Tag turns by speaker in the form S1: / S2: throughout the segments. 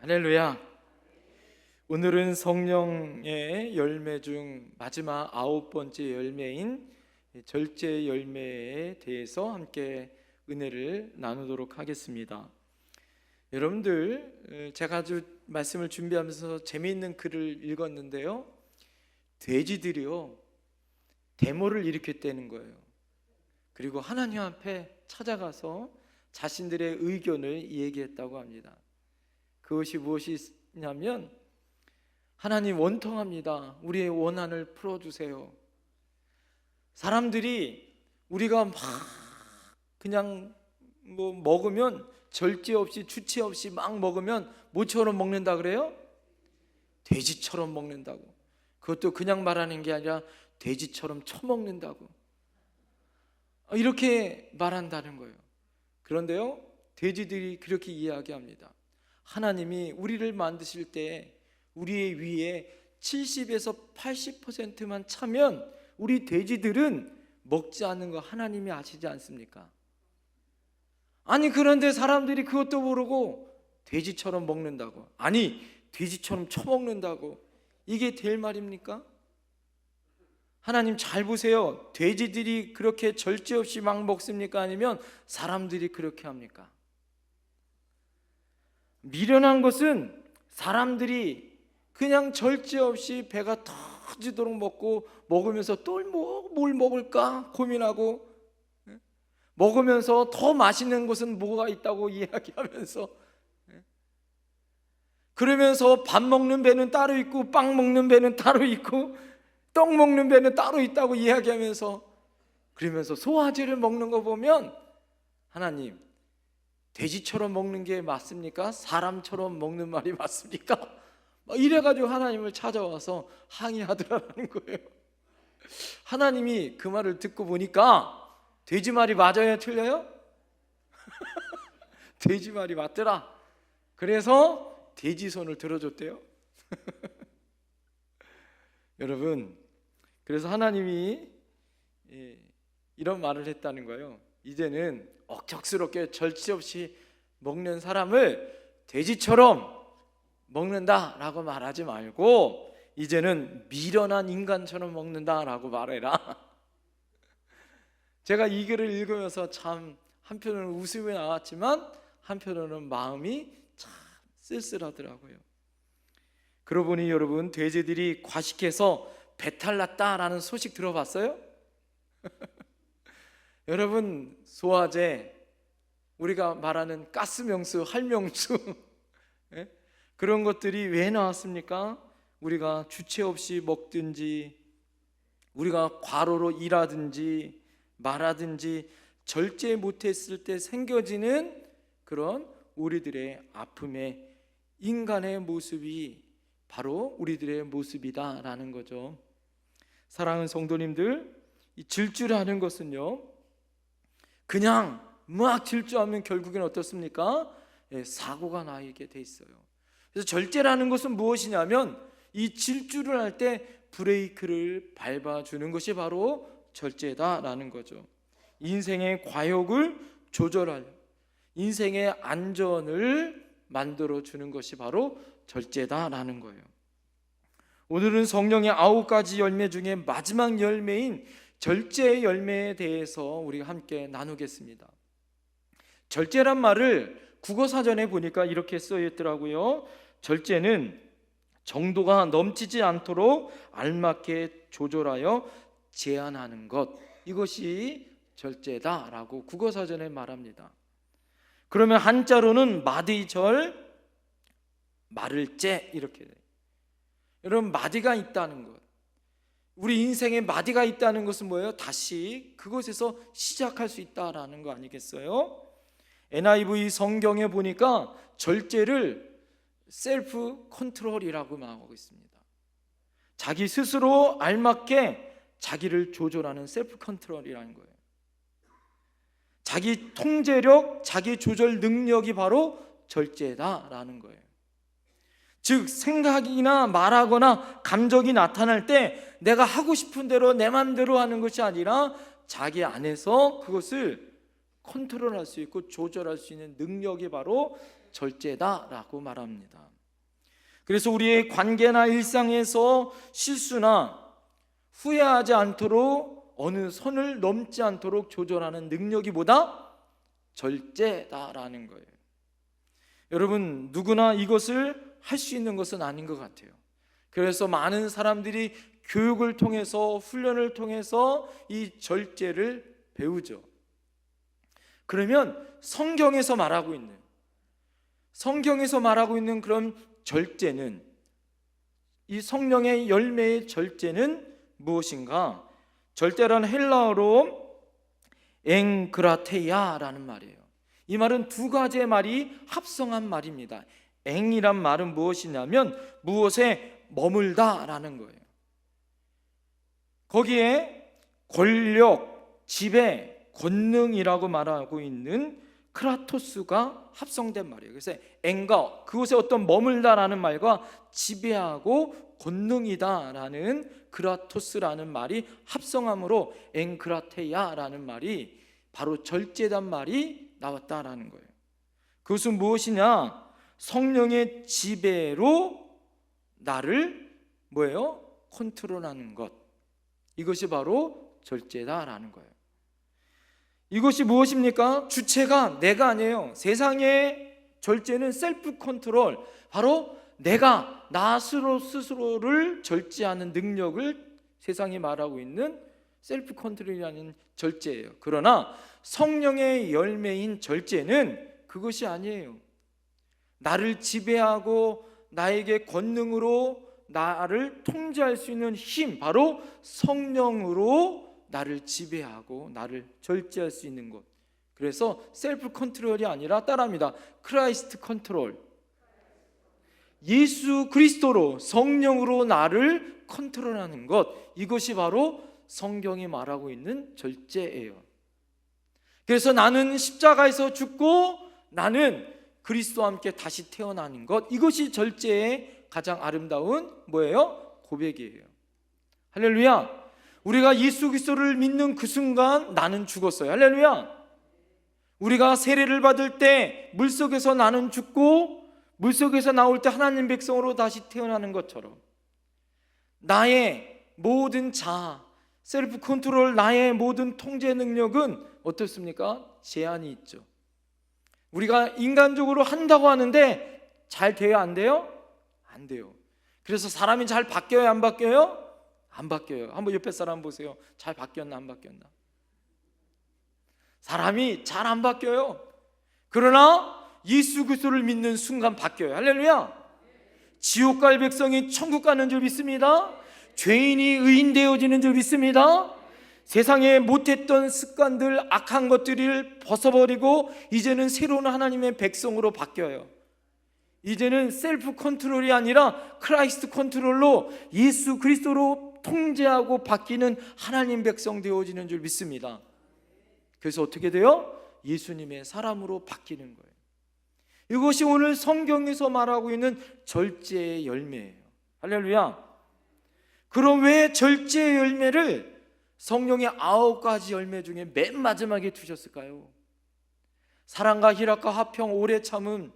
S1: 할렐루야. 오늘은 성령의 열매 중 마지막 9번째 열매인 절제 열매에 대해서 함께 은혜를 나누도록 하겠습니다. 여러분들, 제가 아주 말씀을 준비하면서 재미있는 글을 읽었는데요, 돼지들이요 데모를 일으켰다는 거예요. 그리고 하나님 앞에 찾아가서 자신들의 의견을 얘기했다고 합니다. 그것이 무엇이냐면, 하나님 원통합니다. 우리의 원한을 풀어주세요. 사람들이 우리가 막 그냥 먹으면 절제 없이 주체 없이 막 먹으면 뭐처럼 먹는다 그래요? 돼지처럼 먹는다고. 그것도 그냥 말하는 게 아니라 돼지처럼 처먹는다고, 이렇게 말한다는 거예요. 그런데요, 돼지들이 그렇게 이야기합니다. 하나님이 우리를 만드실 때 우리의 위에 70에서 80%만 차면 우리 돼지들은 먹지 않는 거 하나님이 아시지 않습니까? 아니, 그런데 사람들이 그것도 모르고 돼지처럼 먹는다고, 아니 돼지처럼 처먹는다고, 이게 될 말입니까? 하나님 잘 보세요. 돼지들이 그렇게 절제 없이 막 먹습니까? 아니면 사람들이 그렇게 합니까? 미련한 것은 사람들이 그냥 절제 없이 배가 터지도록 먹으면서 또 뭘 먹을까 고민하고, 먹으면서 더 맛있는 것은 뭐가 있다고 이야기하면서, 그러면서 밥 먹는 배는 따로 있고 빵 먹는 배는 따로 있고 떡 먹는 배는 따로 있다고 이야기하면서, 그러면서 소화제를 먹는 거 보면, 하나님 돼지처럼 먹는 게 맞습니까? 사람처럼 먹는 말이 맞습니까? 이래가지고 하나님을 찾아와서 항의하더라는 거예요. 하나님이 그 말을 듣고 보니까 돼지 말이 맞아요, 틀려요? 돼지 말이 맞더라. 그래서 돼지 손을 들어줬대요. 여러분, 그래서 하나님이 이런 말을 했다는 거예요. 이제는 억척스럽게 절제 없이 먹는 사람을 돼지처럼 먹는다라고 말하지 말고, 이제는 미련한 인간처럼 먹는다라고 말해라. 제가 이 글을 읽으면서 참 한편으로는 웃음이 나왔지만 한편으로는 마음이 참 쓸쓸하더라고요. 그러고 보니 여러분, 돼지들이 과식해서 배탈 났다라는 소식 들어봤어요? 여러분, 소화제, 우리가 말하는 가스명수, 할명수 그런 것들이 왜 나왔습니까? 우리가 주체 없이 먹든지, 우리가 과로로 일하든지 말하든지 절제 못했을 때 생겨지는 그런 우리들의 아픔의 인간의 모습이 바로 우리들의 모습이다라는 거죠. 사랑하는 성도님들, 이 질주라는 것은요, 그냥 막 질주하면 결국엔 어떻습니까? 사고가 나게 돼 있어요. 그래서 절제라는 것은 무엇이냐면, 이 질주를 할 때 브레이크를 밟아주는 것이 바로 절제다라는 거죠. 인생의 과욕을 조절하려, 인생의 안전을 만들어주는 것이 바로 절제다라는 거예요. 오늘은 성령의 9가지 열매 중에 마지막 열매인 절제의 열매에 대해서 우리가 함께 나누겠습니다. 절제란 말을 국어사전에 보니까 이렇게 써있더라고요. 절제는 정도가 넘치지 않도록 알맞게 조절하여 제한하는 것, 이것이 절제다라고 국어사전에 말합니다. 그러면 한자로는 마디절, 마를제, 이렇게 돼요. 여러분, 마디가 있다는 것, 우리 인생에 마디가 있다는 것은 뭐예요? 다시 그것에서 시작할 수 있다라는 거 아니겠어요? NIV 성경에 보니까 절제를 셀프 컨트롤이라고 말하고 있습니다. 자기 스스로 알맞게 자기를 조절하는 셀프 컨트롤이라는 거예요. 자기 통제력, 자기 조절 능력이 바로 절제다라는 거예요. 즉, 생각이나 말하거나 감정이 나타날 때 내가 하고 싶은 대로 내 마음대로 하는 것이 아니라 자기 안에서 그것을 컨트롤할 수 있고 조절할 수 있는 능력이 바로 절제다라고 말합니다. 그래서 우리의 관계나 일상에서 실수나 후회하지 않도록 어느 선을 넘지 않도록 조절하는 능력이 뭐다? 절제다라는 거예요. 여러분, 누구나 이것을 할 수 있는 것은 아닌 것 같아요. 그래서 많은 사람들이 교육을 통해서, 훈련을 통해서 이 절제를 배우죠. 그러면 성경에서 말하고 있는 그런 절제는, 이 성령의 열매의 절제는 무엇인가? 절제라는 헬라어로 엥그라테야라는 말이에요. 이 말은 두 가지의 말이 합성한 말입니다. 엥이란 말은 무엇이냐면 무엇에 머물다라는 거예요. 거기에 권력, 지배, 권능이라고 말하고 있는 크라토스가 합성된 말이에요. 그래서 엥가, 그곳에 어떤 머물다라는 말과 지배하고 권능이다라는 크라토스라는 말이 합성함으로 엥그라테야라는 말이 바로 절제단 말이 나왔다라는 거예요. 그것은 무엇이냐? 성령의 지배로 나를 뭐예요? 컨트롤하는 것. 이것이 바로 절제다라는 거예요. 이것이 무엇입니까? 주체가 내가 아니에요. 세상의 절제는 셀프 컨트롤, 바로 내가 나 스스로를 절제하는 능력을 세상이 말하고 있는 셀프 컨트롤이라는 절제예요. 그러나 성령의 열매인 절제는 그것이 아니에요. 나를 지배하고 나에게 권능으로 나를 통제할 수 있는 힘, 바로 성령으로 나를 지배하고 나를 절제할 수 있는 것. 그래서 셀프 컨트롤이 아니라 따라합니다. 크라이스트 컨트롤. 예수 그리스도로, 성령으로 나를 컨트롤하는 것, 이것이 바로 성경이 말하고 있는 절제예요. 그래서 나는 십자가에서 죽고 나는 그리스도와 함께 다시 태어나는 것, 이것이 절제의 가장 아름다운 뭐예요? 고백이에요. 할렐루야. 우리가 예수 그리스도를 믿는 그 순간 나는 죽었어요. 할렐루야. 우리가 세례를 받을 때 물속에서 나는 죽고 물속에서 나올 때 하나님 백성으로 다시 태어나는 것처럼 나의 모든 자아, 셀프 컨트롤, 나의 모든 통제 능력은 어떻습니까? 제한이 있죠. 우리가 인간적으로 한다고 하는데 잘 돼요? 안 돼요? 안 돼요. 그래서 사람이 잘 바뀌어요? 안 바뀌어요? 안 바뀌어요. 한번 옆에 사람 보세요. 잘 바뀌었나 안 바뀌었나? 사람이 잘 안 바뀌어요. 그러나 예수 그리스도를 믿는 순간 바뀌어요. 할렐루야. 지옥 갈 백성이 천국 가는 줄 믿습니다. 죄인이 의인 되어지는 줄 믿습니다. 세상에 못했던 습관들, 악한 것들을 벗어버리고 이제는 새로운 하나님의 백성으로 바뀌어요. 이제는 셀프 컨트롤이 아니라 크라이스트 컨트롤로 예수 그리스도로 통제하고 바뀌는 하나님 백성 되어지는 줄 믿습니다. 그래서 어떻게 돼요? 예수님의 사람으로 바뀌는 거예요. 이것이 오늘 성경에서 말하고 있는 절제의 열매예요. 할렐루야. 그럼 왜 절제의 열매를 성령의 9가지 열매 중에 맨 마지막에 두셨을까요? 사랑과 희락과 화평, 오래 참음,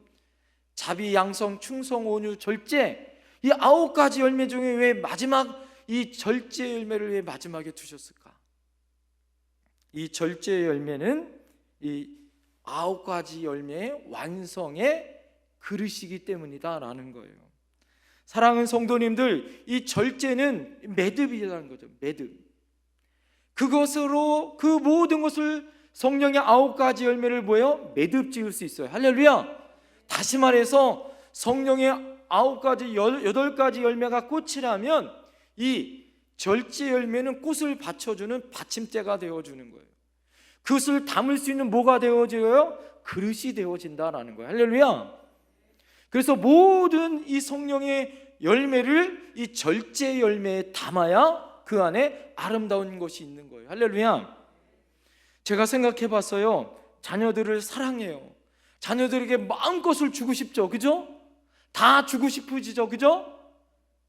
S1: 자비, 양성, 충성, 온유, 절제, 이 9가지 열매 중에 왜 마지막 이 절제 열매를 왜 마지막에 두셨을까? 이 절제 열매는 이 9가지 열매의 완성의 그릇이기 때문이다라는 거예요. 사랑하는 성도님들, 이 절제는 매듭이라는 거죠. 매듭. 그것으로 그 모든 것을 성령의 9가지 열매를 뭐예요? 매듭 지을 수 있어요. 할렐루야. 다시 말해서 성령의 9가지, 8가지 열매가 꽃이라면 이 절제 열매는 꽃을 받쳐주는 받침대가 되어주는 거예요. 그것을 담을 수 있는 뭐가 되어져요? 그릇이 되어진다라는 거예요. 할렐루야. 그래서 모든 이 성령의 열매를 이 절제 열매에 담아야 그 안에 아름다운 것이 있는 거예요. 할렐루야. 제가 생각해 봤어요. 자녀들을 사랑해요. 자녀들에게 마음껏을 주고 싶죠. 그죠? 다 주고 싶으시죠. 그죠?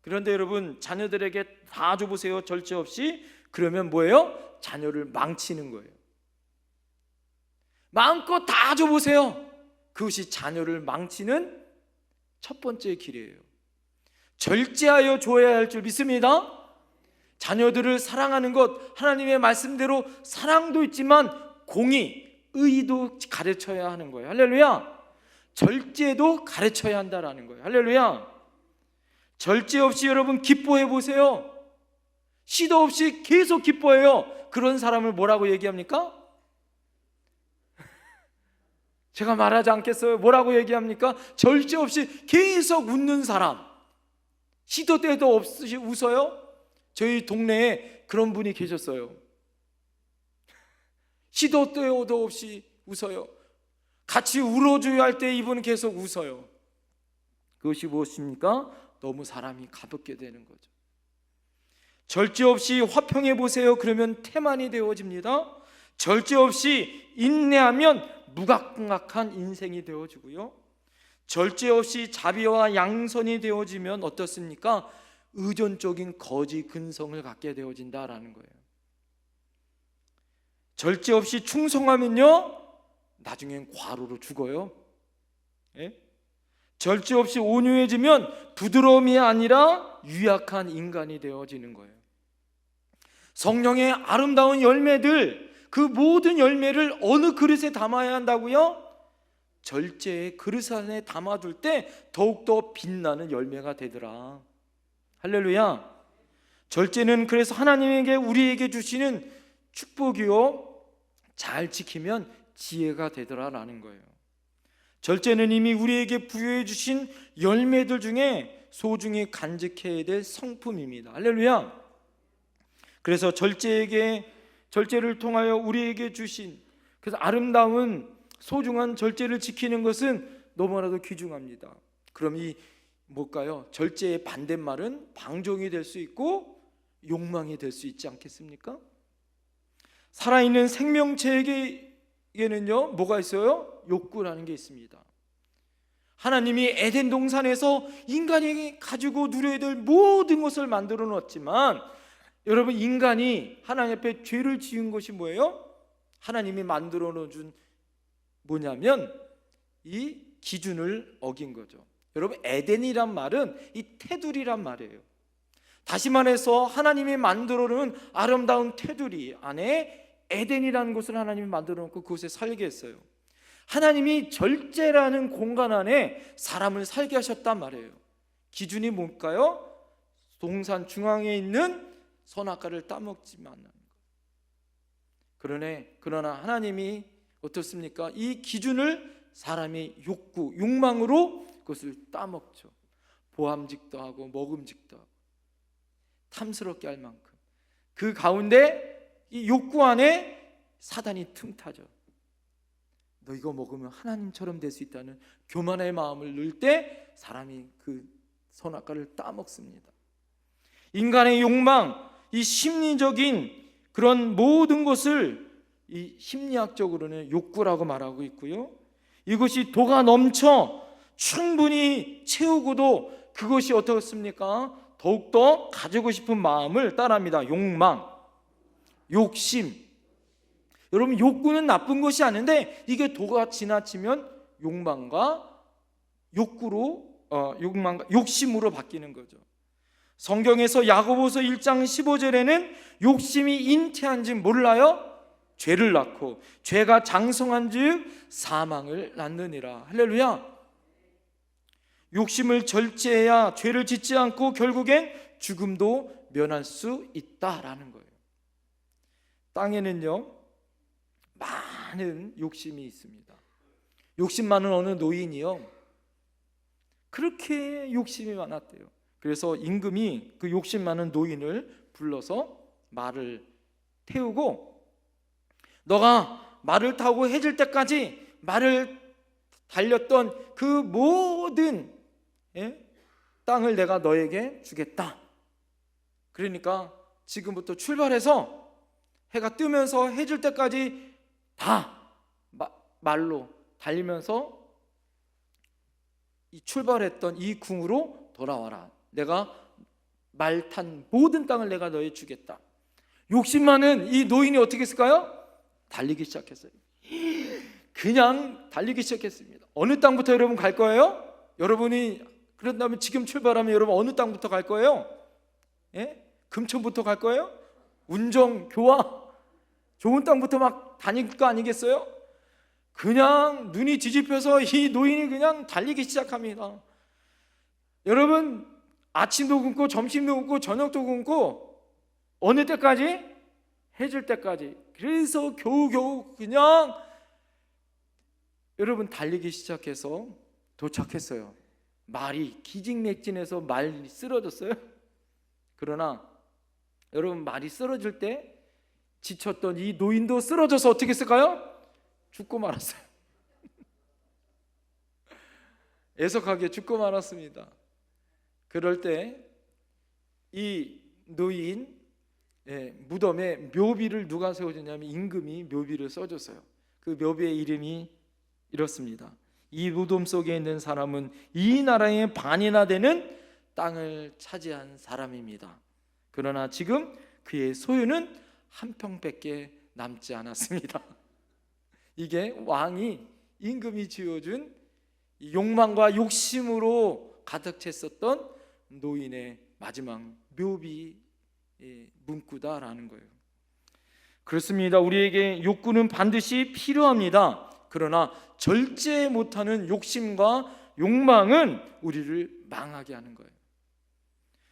S1: 그런데 여러분, 자녀들에게 다 줘보세요. 절제 없이. 그러면 뭐예요? 자녀를 망치는 거예요. 마음껏 다 줘보세요. 그것이 자녀를 망치는 첫 번째 길이에요. 절제하여 줘야 할 줄 믿습니다. 자녀들을 사랑하는 것, 하나님의 말씀대로 사랑도 있지만 공의, 의도 가르쳐야 하는 거예요. 할렐루야. 절제도 가르쳐야 한다라는 거예요. 할렐루야. 절제 없이 여러분 기뻐해 보세요. 시도 없이 계속 기뻐해요. 그런 사람을 뭐라고 얘기합니까? 제가 말하지 않겠어요. 뭐라고 얘기합니까? 절제 없이 계속 웃는 사람, 시도 때도 없이 웃어요. 저희 동네에 그런 분이 계셨어요. 시도 때도 없이 웃어요. 같이 울어줘야 할 때 이분은 계속 웃어요. 그것이 무엇입니까? 너무 사람이 가볍게 되는 거죠. 절제 없이 화평해 보세요. 그러면 태만이 되어집니다. 절제 없이 인내하면 무각무각한 인생이 되어지고요. 절제 없이 자비와 양선이 되어지면 어떻습니까? 의존적인 거지 근성을 갖게 되어진다라는 거예요. 절제 없이 충성하면요, 나중엔 과로로 죽어요. 예? 절제 없이 온유해지면 부드러움이 아니라 유약한 인간이 되어지는 거예요. 성령의 아름다운 열매들, 그 모든 열매를 어느 그릇에 담아야 한다고요? 절제의 그릇 안에 담아둘 때 더욱더 빛나는 열매가 되더라. 할렐루야. 절제는 그래서 하나님에게 우리에게 주시는 축복이요, 잘 지키면 지혜가 되더라라는 거예요. 절제는 이미 우리에게 부여해 주신 열매들 중에 소중히 간직해야 될 성품입니다. 할렐루야. 그래서 절제를 통하여 우리에게 주신 그래서 아름다운 소중한 절제를 지키는 것은 너무나도 귀중합니다. 그럼 이 뭘까요? 절제의 반대말은 방종이 될 수 있고 욕망이 될 수 있지 않겠습니까? 살아있는 생명체에게는요, 뭐가 있어요? 욕구라는 게 있습니다. 하나님이 에덴 동산에서 인간이 가지고 누려야 될 모든 것을 만들어 놓았지만, 여러분, 인간이 하나님 앞에 죄를 지은 것이 뭐예요? 하나님이 만들어 놓은 뭐냐면 이 기준을 어긴 거죠. 여러분, 에덴이란 말은 이 테두리란 말이에요. 다시 말해서 하나님이 만들어 놓은 아름다운 테두리 안에 에덴이라는 곳을 하나님이 만들어 놓고 그곳에 살게 했어요. 하나님이 절제라는 공간 안에 사람을 살게 하셨단 말이에요. 기준이 뭘까요? 동산 중앙에 있는 선악과를 따먹지만 않는 것. 그러나 하나님이 어떻습니까? 이 기준을 사람이 욕망으로 그것을 따먹죠. 보암직도 하고 먹음직도 하고 탐스럽게 할 만큼 그 가운데 이 욕구 안에 사단이 틈타죠. 너 이거 먹으면 하나님처럼 될 수 있다는 교만의 마음을 넣을 때 사람이 그 선악과를 따먹습니다. 인간의 욕망, 이 심리적인 그런 모든 것을 이 심리학적으로는 욕구라고 말하고 있고요, 이것이 도가 넘쳐 충분히 채우고도 그것이 어떻습니까? 더욱더 가지고 싶은 마음을 따라합니다. 욕망, 욕심. 여러분, 욕구는 나쁜 것이 아닌데 이게 도가 지나치면 욕망과 욕심으로 바뀌는 거죠. 성경에서 야고보서 1장 15절에는 욕심이 잉태한 즉 몰라요? 죄를 낳고 죄가 장성한 즉 사망을 낳느니라. 할렐루야. 욕심을 절제해야 죄를 짓지 않고 결국엔 죽음도 면할 수 있다라는 거예요. 땅에는요, 많은 욕심이 있습니다. 욕심 많은 어느 노인이요, 그렇게 욕심이 많았대요. 그래서 임금이 그 욕심 많은 노인을 불러서 말을 태우고, 너가 말을 타고 해질 때까지 말을 달렸던 그 모든 땅을 내가 너에게 주겠다. 그러니까 지금부터 출발해서 해가 뜨면서 해질 때까지 다 말로 달리면서 이 출발했던 이 궁으로 돌아와라. 내가 말 탄 모든 땅을 내가 너에게 주겠다. 욕심 많은 이 노인이 어떻게 했을까요? 달리기 시작했어요. 그냥 달리기 시작했습니다. 어느 땅부터 여러분 갈 거예요? 여러분이 그런다면 지금 출발하면 여러분 어느 땅부터 갈 거예요? 예? 금천부터 갈 거예요? 운정, 교화, 좋은 땅부터 막 다닐 거 아니겠어요? 그냥 눈이 뒤집혀서 이 노인이 그냥 달리기 시작합니다. 여러분, 아침도 굶고 점심도 굶고 저녁도 굶고 어느 때까지? 해질 때까지. 그래서 겨우겨우 그냥 여러분 달리기 시작해서 도착했어요. 말이 기직맥진해서 말이 쓰러졌어요. 그러나 여러분, 말이 쓰러질 때 지쳤던 이 노인도 쓰러져서 어떻게 했을까요? 죽고 말았어요. 애석하게 죽고 말았습니다. 그럴 때 이 노인 무덤에 묘비를 누가 세워줬냐면 임금이 묘비를 써줬어요. 그 묘비의 이름이 이렇습니다. 이 무덤 속에 있는 사람은 이 나라의 반이나 되는 땅을 차지한 사람입니다. 그러나 지금 그의 소유는 한 평밖에 남지 않았습니다. 이게 왕이 임금이 지어준 욕망과 욕심으로 가득 찼었던 노인의 마지막 묘비 문구다라는 거예요. 그렇습니다. 우리에게 욕구는 반드시 필요합니다. 그러나 절제 못하는 욕심과 욕망은 우리를 망하게 하는 거예요.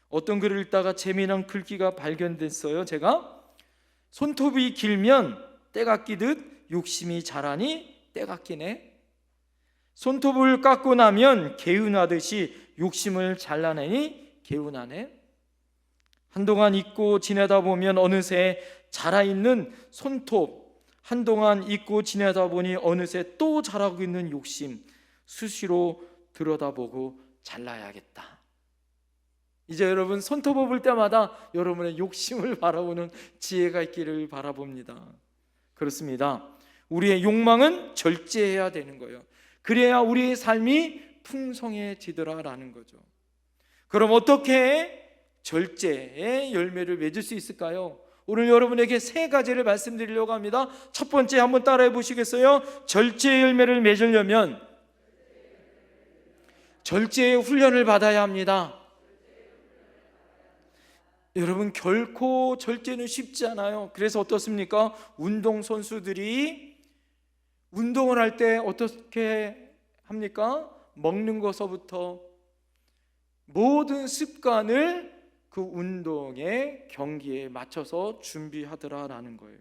S1: 어떤 글을 읽다가 재미난 글귀가 발견됐어요. 제가 손톱이 길면 때가 끼듯 욕심이 자라니 때가 끼네. 손톱을 깎고 나면 개운하듯이 욕심을 잘라내니 개운하네. 한동안 잊고 지내다 보면 어느새 자라있는 손톱, 한동안 잊고 지내다 보니 어느새 또 자라고 있는 욕심, 수시로 들여다보고 잘라야겠다. 이제 여러분, 손톱 뽑을 때마다 여러분의 욕심을 바라보는 지혜가 있기를 바라봅니다. 그렇습니다. 우리의 욕망은 절제해야 되는 거예요. 그래야 우리의 삶이 풍성해지더라라는 거죠. 그럼 어떻게 절제의 열매를 맺을 수 있을까요? 오늘 여러분에게 세 가지를 말씀드리려고 합니다. 첫 번째, 한번 따라해 보시겠어요? 절제의 열매를 맺으려면 절제의 훈련을 받아야 합니다. 여러분, 결코 절제는 쉽지 않아요. 그래서 어떻습니까? 운동선수들이 운동을 할 때 어떻게 합니까? 먹는 것서부터 모든 습관을 그 운동의 경기에 맞춰서 준비하더라라는 거예요.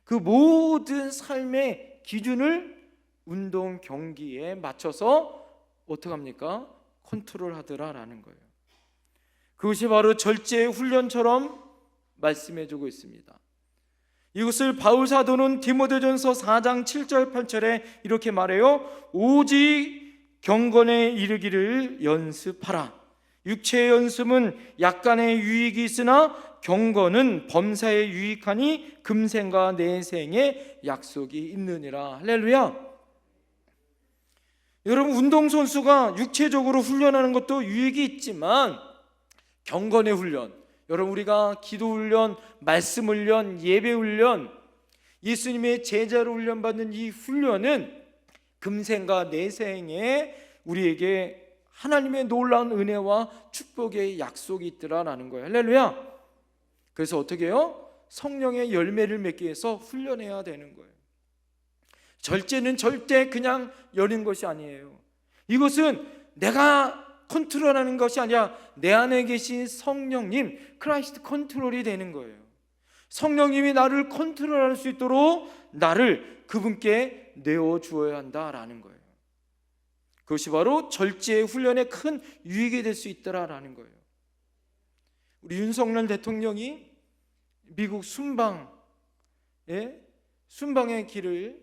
S1: 그 모든 삶의 기준을 운동 경기에 맞춰서 어떻게 합니까? 컨트롤 하더라라는 거예요. 그것이 바로 절제의 훈련처럼 말씀해주고 있습니다. 이것을 바울 사도는 디모데전서 4장 7절 8절에 이렇게 말해요. 오직 경건에 이르기를 연습하라. 육체의 연습은 약간의 유익이 있으나 경건은 범사에 유익하니 금생과 내생에 약속이 있느니라. 할렐루야. 여러분, 운동선수가 육체적으로 훈련하는 것도 유익이 있지만 경건의 훈련, 여러분, 우리가 기도 훈련, 말씀 훈련, 예배 훈련, 예수님의 제자로 훈련받는 이 훈련은 금생과 내생에 우리에게 하나님의 놀라운 은혜와 축복의 약속이 있더라라는 거예요. 할렐루야. 그래서 어떻게 해요? 성령의 열매를 맺기 위해서 훈련해야 되는 거예요. 절제는 절대 그냥 여는 것이 아니에요. 이것은 내가 컨트롤하는 것이 아니라 내 안에 계신 성령님, 크라이스트 컨트롤이 되는 거예요. 성령님이 나를 컨트롤할 수 있도록 나를 그분께 내어주어야 한다라는 거예요. 그것이 바로 절제의 훈련에 큰 유익이 될 수 있다라는 거예요. 우리 윤석열 대통령이 미국 순방의 길을,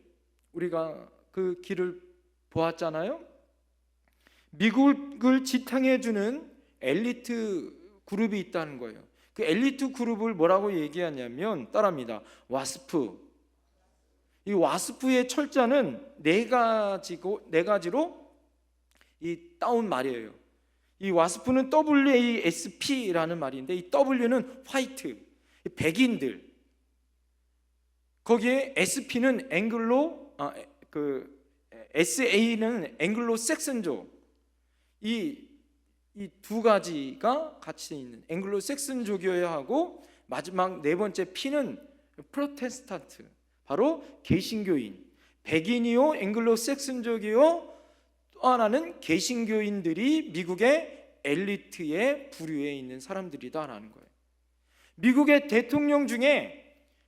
S1: 우리가 그 길을 보았잖아요. 미국을 지탱해주는 엘리트 그룹이 있다는 거예요. 그 엘리트 그룹을 뭐라고 얘기하냐면 따라합니다. 와스프. 이 와스프의 철자는 네 가지로 이 따온 말이에요. 이 와스프는 WASP라는 말인데, 이 W는 화이트, 백인들. 거기에 SP는 SA는 앵글로 섹슨족, 이 두 가지가 같이 있는 앵글로 섹슨족이어야 하고, 마지막 네 번째 P는 프로테스탄트, 바로 개신교인, 백인이요 앵글로 섹슨족이요, 또 하나는 개신교인들이 미국의 엘리트의 부류에 있는 사람들이다라는 거예요. 미국의 대통령 중에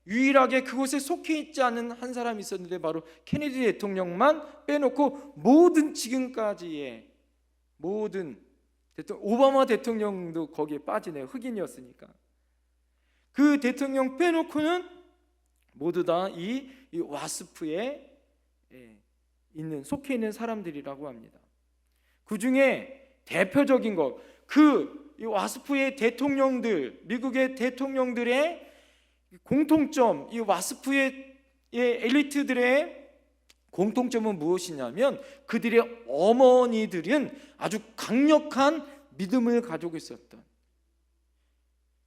S1: 유일하게 그곳에 속해 있지 않은 한 사람이 있었는데, 바로 케네디 대통령만 빼놓고 모든 지금까지의 모든 오바마 대통령도 거기에 빠지네요. 흑인이었으니까. 그 대통령 빼놓고는 모두 다 이 와스프에 있는, 속해 있는 사람들이라고 합니다. 그 중에 대표적인 것, 이 와스프의 대통령들, 미국의 대통령들의 공통점, 이 와스프의 엘리트들의 공통점은 무엇이냐면, 그들의 어머니들은 아주 강력한 믿음을 가지고 있었던,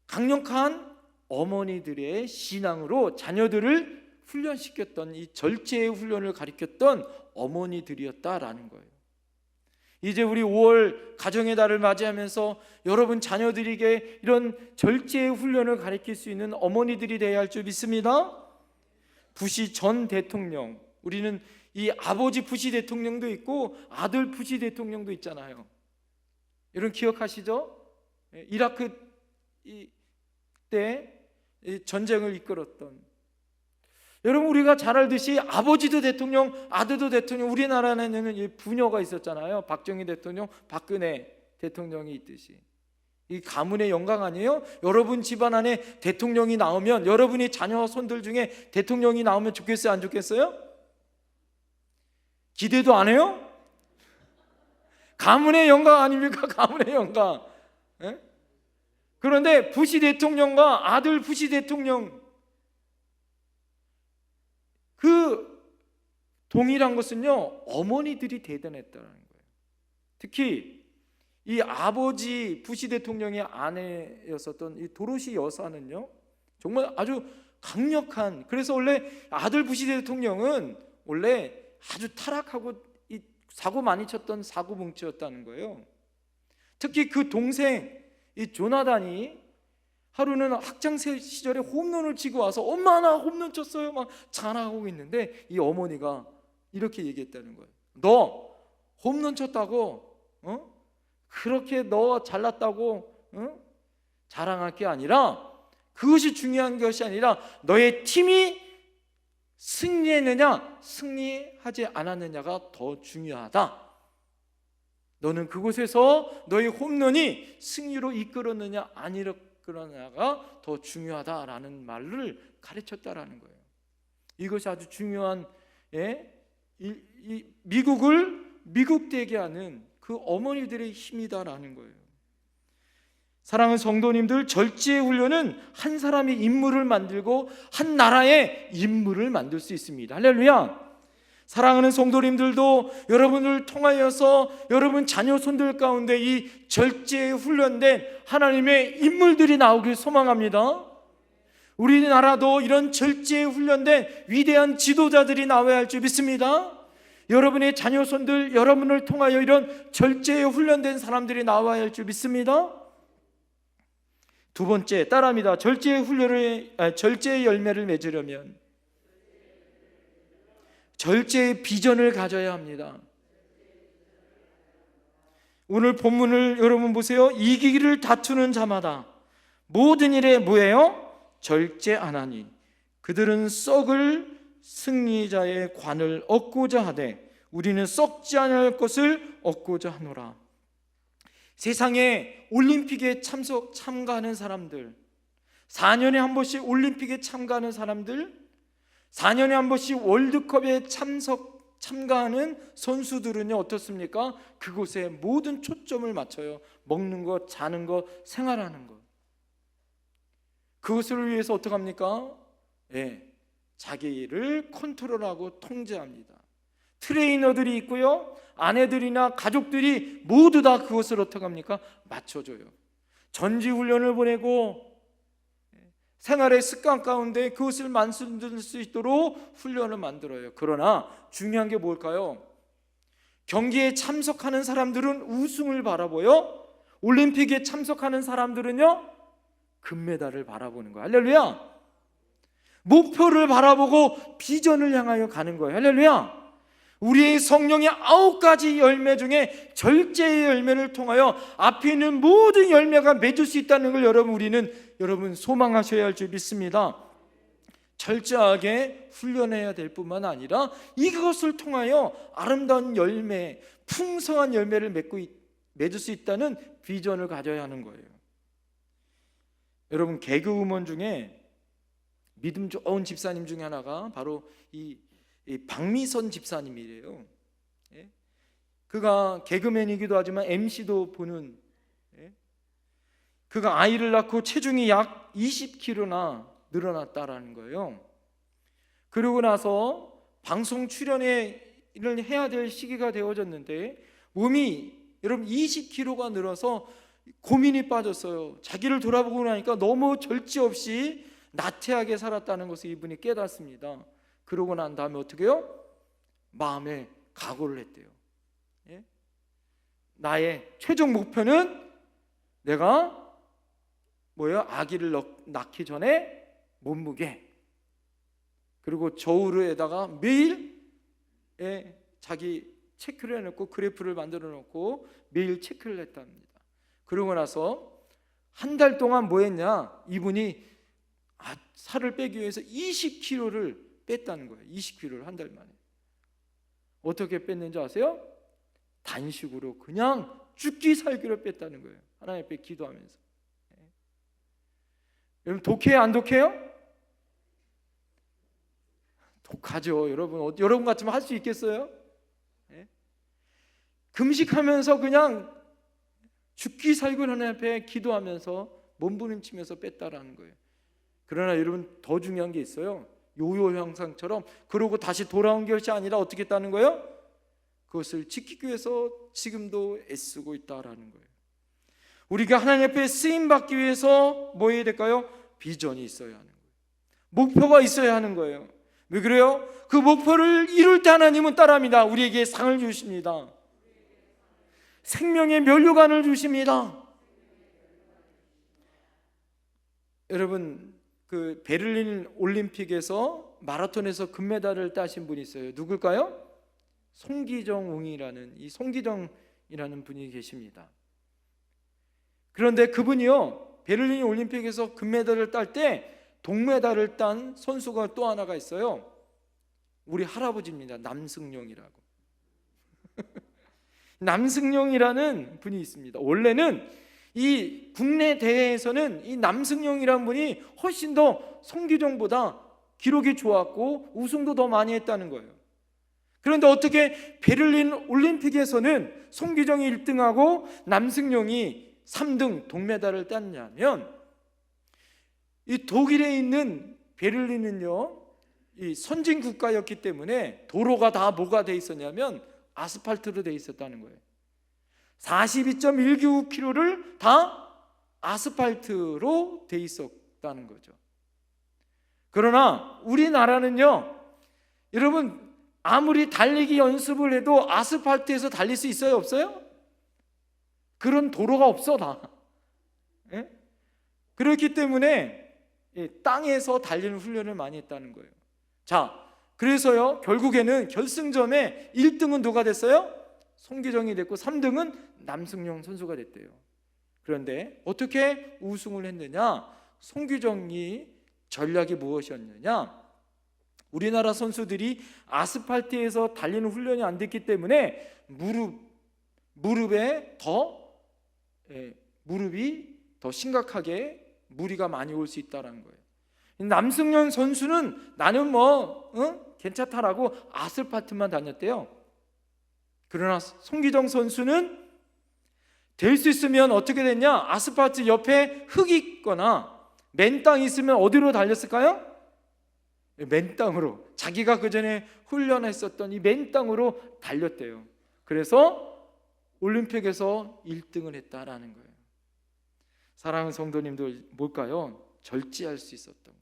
S1: 강력한 어머니들의 신앙으로 자녀들을 훈련시켰던, 이 절제의 훈련을 가리켰던 어머니들이었다라는 거예요. 이제 우리 5월 가정의 달을 맞이하면서 여러분 자녀들에게 이런 절제의 훈련을 가리킬 수 있는 어머니들이 되어야 할 줄 믿습니다. 부시 전 대통령, 우리는 이 아버지 부시 대통령도 있고 아들 부시 대통령도 있잖아요. 여러분 기억하시죠? 이라크 때 전쟁을 이끌었던, 여러분 우리가 잘 알듯이 아버지도 대통령, 아들도 대통령, 우리나라에는 부녀가 있었잖아요. 박정희 대통령, 박근혜 대통령이 있듯이. 이 가문의 영광 아니에요? 여러분 집안 안에 대통령이 나오면, 여러분이 자녀 손들 중에 대통령이 나오면 좋겠어요, 안 좋겠어요? 기대도 안 해요? 가문의 영광 아닙니까? 가문의 영광. 에? 그런데 부시 대통령과 아들 부시 대통령, 그 동일한 것은요, 어머니들이 대단했다는 거예요. 특히 이 아버지 부시 대통령의 아내였었던 이 도로시 여사는요, 정말 아주 강력한, 그래서 원래 아들 부시 대통령은 원래 아주 타락하고 이 사고 많이 쳤던 사고뭉치였다는 거예요. 특히 그 동생 이 조나단이 하루는 학창 시절에 홈런을 치고 와서 엄마 나 홈런 쳤어요 막 자랑하고 있는데, 이 어머니가 이렇게 얘기했다는 거예요. 너 홈런 쳤다고 그렇게 너 잘났다고 자랑할 게 아니라, 그것이 중요한 것이 아니라 너의 팀이 승리했느냐 승리하지 않았느냐가 더 중요하다. 너는 그곳에서 너의 홈런이 승리로 이끌었느냐 안 이끌었느냐가 더 중요하다라는 말을 가르쳤다라는 거예요. 이것이 아주 중요한, 이 미국을 미국되게 하는 그 어머니들의 힘이다라는 거예요. 사랑하는 성도님들, 절제의 훈련은 한 사람의 인물을 만들고 한 나라의 인물을 만들 수 있습니다. 할렐루야. 사랑하는 성도님들도 여러분을 통하여서 여러분 자녀 손들 가운데 이 절제에 훈련된 하나님의 인물들이 나오길 소망합니다. 우리나라도 이런 절제에 훈련된 위대한 지도자들이 나와야 할 줄 믿습니다. 여러분의 자녀 손들, 여러분을 통하여 이런 절제에 훈련된 사람들이 나와야 할 줄 믿습니다. 두 번째, 따라합니다. 절제의 열매를 맺으려면 절제의 비전을 가져야 합니다. 오늘 본문을 여러분 보세요. 이기기를 다투는 자마다 모든 일에 뭐예요? 절제하나니 그들은 썩을 승리자의 관을 얻고자 하되 우리는 썩지 않을 것을 얻고자 하노라. 세상에 올림픽에 참가하는 사람들, 4년에 한 번씩 올림픽에 참가하는 사람들, 4년에 한 번씩 월드컵에 참가하는 선수들은요 어떻습니까? 그곳에 모든 초점을 맞춰요. 먹는 것, 자는 것, 생활하는 것. 그것을 위해서 어떻게 합니까? 자기를 컨트롤하고 통제합니다. 트레이너들이 있고요, 아내들이나 가족들이 모두 다 그것을 어떻게 합니까? 맞춰줘요. 전지훈련을 보내고 생활의 습관 가운데 그것을 만들 수 있도록 훈련을 만들어요. 그러나 중요한 게 뭘까요? 경기에 참석하는 사람들은 우승을 바라보여, 올림픽에 참석하는 사람들은요 금메달을 바라보는 거예요. 할렐루야. 목표를 바라보고 비전을 향하여 가는 거예요. 할렐루야. 우리의 성령의 9가지 열매 중에 절제의 열매를 통하여 앞에 있는 모든 열매가 맺을 수 있다는 걸 여러분 소망하셔야 할 줄 믿습니다. 철저하게 훈련해야 될 뿐만 아니라 이것을 통하여 아름다운 열매, 풍성한 열매를 맺을 수 있다는 비전을 가져야 하는 거예요. 여러분, 개그우먼 중에 믿음 좋은 집사님 중에 하나가 바로 이 박미선 집사님이래요. 그가 개그맨이기도 하지만 MC도 보는, 그가 아이를 낳고 체중이 약 20kg나 늘어났다라는 거예요. 그러고 나서 방송 출연을 해야 될 시기가 되어졌는데 몸이 여러분 20kg가 늘어서 고민이 빠졌어요. 자기를 돌아보고 나니까 너무 절제 없이 나태하게 살았다는 것을 이분이 깨닫습니다. 그러고 난 다음에 어떻게 해요? 마음에 각오를 했대요. 나의 최종 목표는 내가 아기를 낳기 전에 몸무게, 그리고 저울에다가 매일 자기 체크를 해놓고 그래프를 만들어 놓고 매일 체크를 했답니다. 그러고 나서 한 달 동안 뭐 했냐? 이분이 살을 빼기 위해서 20kg를 뺐다는 거예요. 20kg를 한 달 만에. 어떻게 뺐는지 아세요? 단식으로 그냥 죽기 살기로 뺐다는 거예요. 하나님 앞에 기도하면서. 여러분, 독해요? 안 독해요? 독하죠. 여러분 같으면 할 수 있겠어요? 금식하면서 그냥 죽기 살기 하나님 앞에 기도하면서 몸부림치면서 뺐다라는 거예요. 그러나 여러분, 더 중요한 게 있어요. 요요 현상처럼 그러고 다시 돌아온 것이 아니라 어떻게 했다는 거예요? 그것을 지키기 위해서 지금도 애쓰고 있다라는 거예요. 우리가 하나님 앞에 쓰임받기 위해서 뭐 해야 될까요? 비전이 있어야 하는 거예요. 목표가 있어야 하는 거예요. 왜 그래요? 그 목표를 이룰 때 하나님은 따라합니다. 우리에게 상을 주십니다. 생명의 면류관을 주십니다. 여러분, 그 베를린 올림픽에서 마라톤에서 금메달을 따신 분이 있어요. 누굴까요? 송기정이라는 분이 계십니다. 그런데 그분이요, 베를린 올림픽에서 금메달을 딸 때 동메달을 딴 선수가 또 하나가 있어요. 우리 할아버지입니다. 남승용이라고. 남승용이라는 분이 있습니다. 원래는 이 국내 대회에서는 이 남승용이라는 분이 훨씬 더 송기정보다 기록이 좋았고 우승도 더 많이 했다는 거예요. 그런데 어떻게 베를린 올림픽에서는 송기정이 1등하고 남승용이 3등 동메달을 땄냐면, 이 독일에 있는 베를린은요, 이 선진 국가였기 때문에 도로가 다 뭐가 돼 있었냐면 아스팔트로 돼 있었다는 거예요. 42.195km를 다 아스팔트로 돼 있었다는 거죠. 그러나 우리나라는요, 여러분, 아무리 달리기 연습을 해도 아스팔트에서 달릴 수 있어요? 없어요? 그런 도로가 없어 다. 그렇기 때문에 땅에서 달리는 훈련을 많이 했다는 거예요. 자, 그래서요, 결국에는 결승점에 1등은 누가 됐어요? 송기정이 됐고 3등은 남승용 선수가 됐대요. 그런데 어떻게 우승을 했느냐? 송기정이 전략이 무엇이었느냐? 우리나라 선수들이 아스팔트에서 달리는 훈련이 안 됐기 때문에 무릎이 더 심각하게 무리가 많이 올 수 있다는 거예요. 남승용 선수는 나는 괜찮다라고 아스팔트만 다녔대요. 그러나 송기정 선수는 될 수 있으면 어떻게 됐냐? 아스팔트 옆에 흙이 있거나 맨 땅이 있으면 어디로 달렸을까요? 맨 땅으로, 자기가 그 전에 훈련했었던 이 맨 땅으로 달렸대요. 그래서 올림픽에서 1등을 했다라는 거예요. 사랑하는 성도님들, 뭘까요? 절제할 수 있었던 것,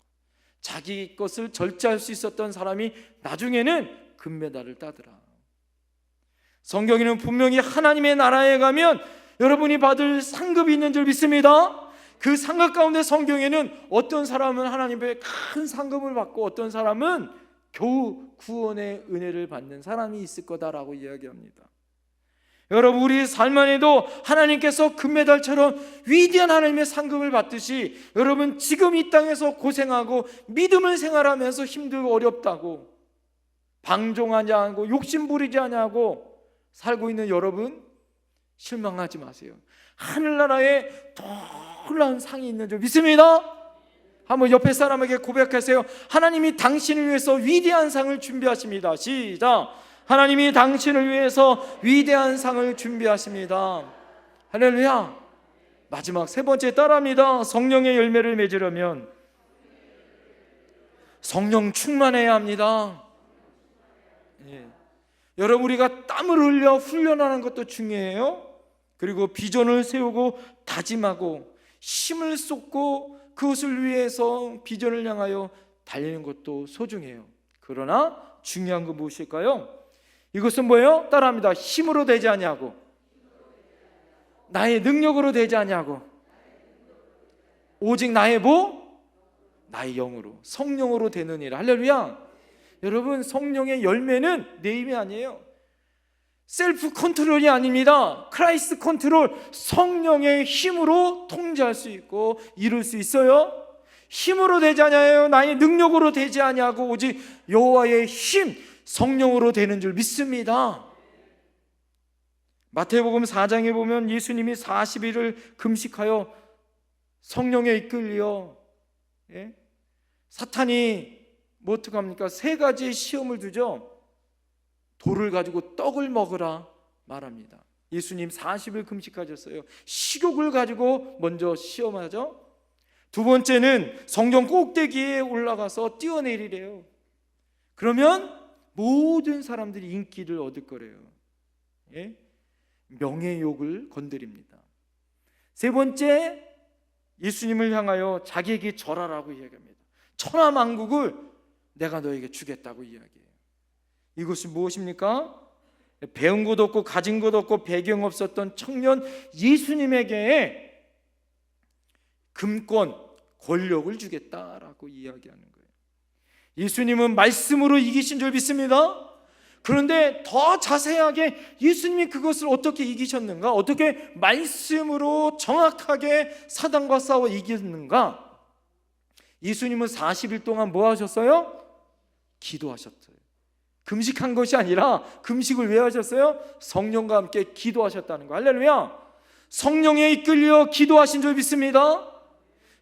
S1: 자기 것을 절제할 수 있었던 사람이 나중에는 금메달을 따더라. 성경에는 분명히 하나님의 나라에 가면 여러분이 받을 상급이 있는 줄 믿습니다. 그 상급 가운데 성경에는 어떤 사람은 하나님의 큰 상급을 받고 어떤 사람은 겨우 구원의 은혜를 받는 사람이 있을 거다라고 이야기합니다. 여러분, 우리 삶 안에도 하나님께서 금메달처럼 위대한 하나님의 상급을 받듯이 여러분, 지금 이 땅에서 고생하고 믿음을 생활하면서 힘들고 어렵다고 방종하지 않고 욕심 부리지 않냐고 살고 있는 여러분, 실망하지 마세요. 하늘나라에 놀라운 상이 있는 줄 믿습니다. 한번 옆에 사람에게 고백하세요. 하나님이 당신을 위해서 위대한 상을 준비하십니다. 시작. 하나님이 당신을 위해서 위대한 상을 준비하십니다. 할렐루야. 마지막 세 번째 따라합니다. 성령의 열매를 맺으려면 성령 충만해야 합니다. 예. 여러분, 우리가 땀을 흘려 훈련하는 것도 중요해요. 그리고 비전을 세우고 다짐하고 힘을 쏟고 그것을 위해서 비전을 향하여 달리는 것도 소중해요. 그러나 중요한 건 무엇일까요? 이것은 뭐예요? 따라합니다. 힘으로 되지 아니하고 나의 능력으로 되지 아니하고 오직 나의 나의 영으로, 성령으로 되느니라. 할렐루야. 여러분, 성령의 열매는 내 힘이 아니에요. 셀프 컨트롤이 아닙니다. 크라이스트 컨트롤, 성령의 힘으로 통제할 수 있고 이룰 수 있어요. 힘으로 되지 아니하여 나의 능력으로 되지 아니하고 오직 여호와의 힘, 성령으로 되는 줄 믿습니다. 마태복음 4장에 보면 예수님이 40일을 금식하여 성령에 이끌려 사탄이 뭐 어떡합니까? 세 가지 시험을 두죠. 돌을 가지고 떡을 먹으라 말합니다. 예수님 40일 금식하셨어요. 식욕을 가지고 먼저 시험하죠. 두 번째는 성경 꼭대기에 올라가서 뛰어내리래요. 그러면 모든 사람들이 인기를 얻을 거래요. 명예욕을 건드립니다. 세 번째, 예수님을 향하여 자기에게 절하라고 이야기합니다. 천하만국을 내가 너에게 주겠다고 이야기해요. 이것이 무엇입니까? 배운 것도 없고 가진 것도 없고 배경 없었던 청년 예수님에게 금권, 권력을 주겠다라고 이야기하는 거예요. 예수님은 말씀으로 이기신 줄 믿습니다. 그런데 더 자세하게 예수님이 그것을 어떻게 이기셨는가? 어떻게 말씀으로 정확하게 사단과 싸워 이겼는가? 예수님은 40일 동안 뭐 하셨어요? 기도하셨어요. 금식한 것이 아니라 금식을 왜 하셨어요? 성령과 함께 기도하셨다는 거. 할렐루야. 성령에 이끌려 기도하신 줄 믿습니다.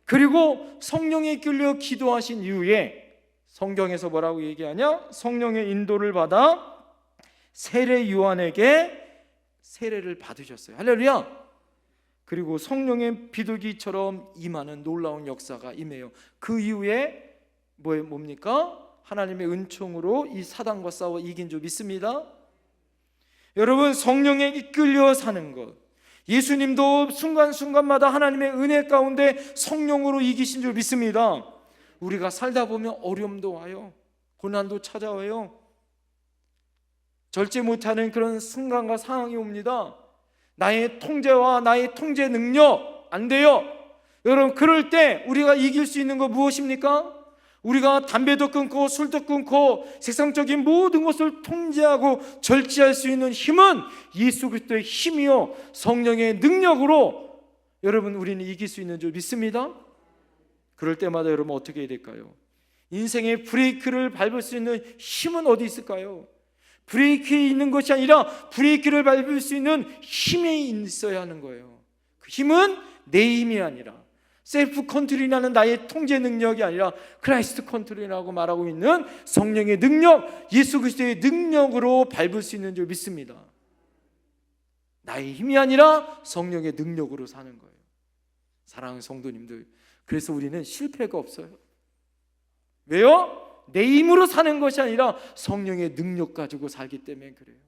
S1: 그리고 성령에 이끌려 기도하신 이후에 성경에서 뭐라고 얘기하냐? 성령의 인도를 받아 세례 요한에게 세례를 받으셨어요. 할렐루야. 그리고 성령의 비둘기처럼 임하는 놀라운 역사가 임해요. 그 이후에 뭡니까? 하나님의 은총으로 이 사단과 싸워 이긴 줄 믿습니다. 여러분, 성령에 이끌려 사는 것, 예수님도 순간순간마다 하나님의 은혜 가운데 성령으로 이기신 줄 믿습니다. 우리가 살다 보면 어려움도 와요. 고난도 찾아와요. 절제 못하는 그런 순간과 상황이 옵니다. 나의 통제와 나의 통제 능력 안 돼요. 여러분, 그럴 때 우리가 이길 수 있는 거 무엇입니까? 우리가 담배도 끊고 술도 끊고 세상적인 모든 것을 통제하고 절제할 수 있는 힘은 예수 그리스도의 힘이요 성령의 능력으로 여러분 우리는 이길 수 있는 줄 믿습니다. 그럴 때마다 여러분 어떻게 해야 될까요? 인생의 브레이크를 밟을 수 있는 힘은 어디 있을까요? 브레이크에 있는 것이 아니라 브레이크를 밟을 수 있는 힘이 있어야 하는 거예요. 그 힘은 내 힘이 아니라 셀프 컨트롤이라는 나의 통제 능력이 아니라 크라이스트 컨트롤이라고 말하고 있는 성령의 능력, 예수 그리스도의 능력으로 밟을 수 있는 줄 믿습니다. 나의 힘이 아니라 성령의 능력으로 사는 거예요. 사랑하는 성도님들, 그래서 우리는 실패가 없어요. 왜요? 내 힘으로 사는 것이 아니라 성령의 능력 가지고 살기 때문에 그래요.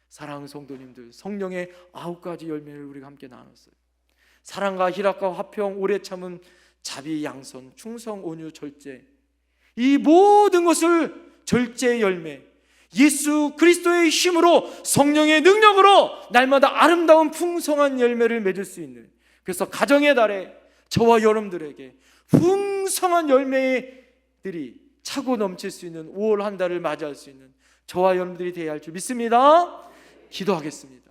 S1: 사랑하는 성도님들, 성령의 9가지 열매를 우리가 함께 나눴어요. 사랑과 희락과 화평, 오래 참음, 자비, 양선, 충성, 온유, 절제, 이 모든 것을 절제의 열매, 예수 그리스도의 힘으로, 성령의 능력으로 날마다 아름다운 풍성한 열매를 맺을 수 있는, 그래서 가정의 달에 저와 여러분들에게 풍성한 열매들이 차고 넘칠 수 있는 5월 한 달을 맞이할 수 있는 저와 여러분들이 되어야 할 줄 믿습니다. 기도하겠습니다.